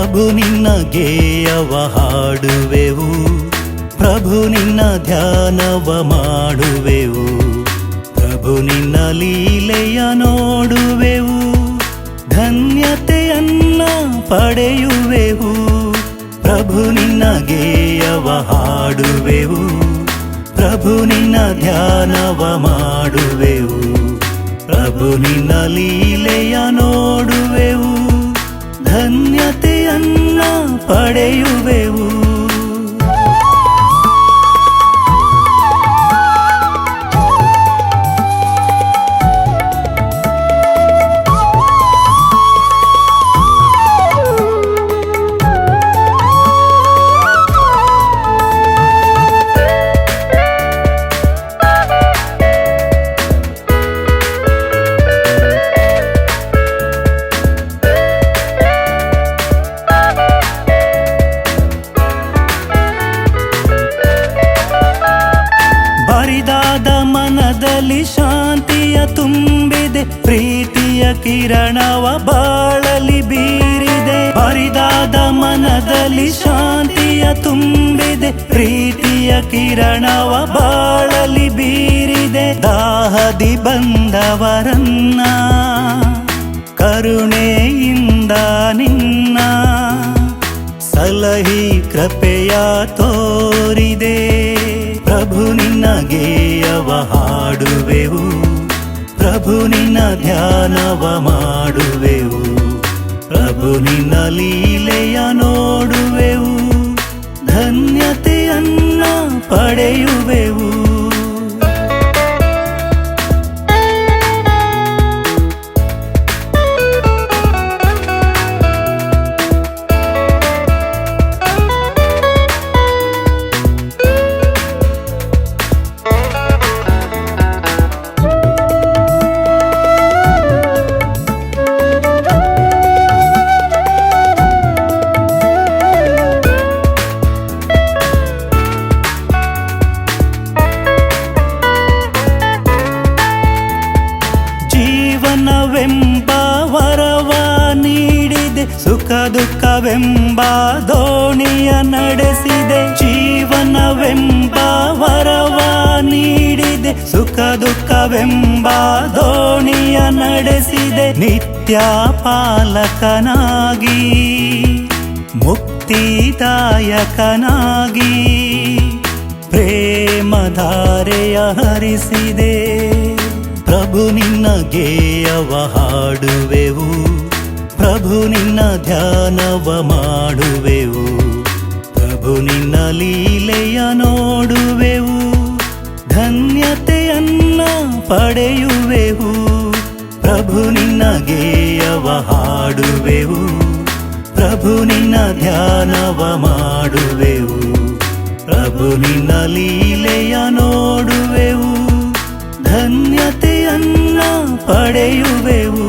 ಪ್ರಭು ನಿನ್ನ ಗೇಯವ ಹಾಡುವೆವು, ಪ್ರಭು ನಿನ್ನ ಧ್ಯಾನವ ಮಾಡುವೆವು, ಪ್ರಭು ನಿನ್ನ ಲೀಲೆಯ ನೋಡುವೆವು, ಧನ್ಯತೆಯನ್ನ ಪಡೆಯುವೆವು. ಪ್ರಭು ನಿನ್ನ ಗೇಯವ ಹಾಡುವೆವು, ಪ್ರಭು ನಿನ್ನ ಧ್ಯಾನವ ಮಾಡುವೆವು, ಪ್ರಭು ನಿನ್ನ ಲೀಲೆಯ ನೋಡುವೆವು, ಧನ್ಯತೆಯನ್ನ ಪಡೆಯುವೆವು. ಬರಿದಾದ ಮನದಲ್ಲಿ ಶಾಂತಿಯ ತುಂಬಿದೆ, ಪ್ರೀತಿಯ ಕಿರಣವ ಬಾಳಲಿ ಬೀರಿದೆ. ಬರಿದಾದ ಮನದಲ್ಲಿ ಶಾಂತಿಯ ತುಂಬಿದೆ, ಪ್ರೀತಿಯ ಕಿರಣವ ಬಾಳಲಿ ಬೀರಿದೆ. ದಾಹದಿ ಬಂದವರನ್ನ ಕರುಣೆಯಿಂದ ನಿನ್ನ ಸಲಹಿ ಕೃಪೆಯ ತೋರಿದೆ. ಪ್ರಭು ನಿನ್ನ ಗೇಯವ ಹಾಡುವೆವು, ಪ್ರಭು ನಿನ್ನ ಧ್ಯಾನವ ಮಾಡುವೆವು, ಪ್ರಭು ನಿನ್ನ ಲೀಲೆಯ ನೋಡುವೆವು, ಧನ್ಯತೆಯನ್ನ ಪಡೆಯುವೆವು. ಜೀವನವೆಂಬ ವರವ ನೀಡಿದೆ, ಸುಖ ದುಃಖವೆಂಬ ದೋಣಿಯ ನಡೆಸಿದೆ. ಜೀವನವೆಂಬ ವರವ ನೀಡಿದೆ, ಸುಖ ದುಃಖವೆಂಬ ದೋಣಿಯ ನಡೆಸಿದೆ. ನಿತ್ಯ ಪಾಲಕನಾಗಿ ಮುಕ್ತಿದಾಯಕನಾಗಿ ಪ್ರೇಮಧಾರೆಯ ಹರಿಸಿದೆ. ಪ್ರಭು ನಿನ್ನ ಗೇಯವ ಹಾಡುವೆವು, ಪ್ರಭು ನಿನ್ನ ಧ್ಯಾನವ ಮಾಡುವೆವು, ಪ್ರಭು ನಿನ್ನ ಲೀಲೆಯ ನೋಡುವೆವು, ಧನ್ಯತೆಯನ್ನ ಪಡೆಯುವೆವು. ಪ್ರಭು ನಿನ್ನ ಗೇಯವ ಹಾಡುವೆವು, ಪ್ರಭು ನಿನ್ನ ಧ್ಯಾನವ ಮಾಡುವೆವು, ಪ್ರಭು ನಿನ್ನ ಲೀಲೆಯ ನೋಡುವೆವು, ಧನ್ಯತೆಯನ್ನ ಪಡೆಯುವೆವು.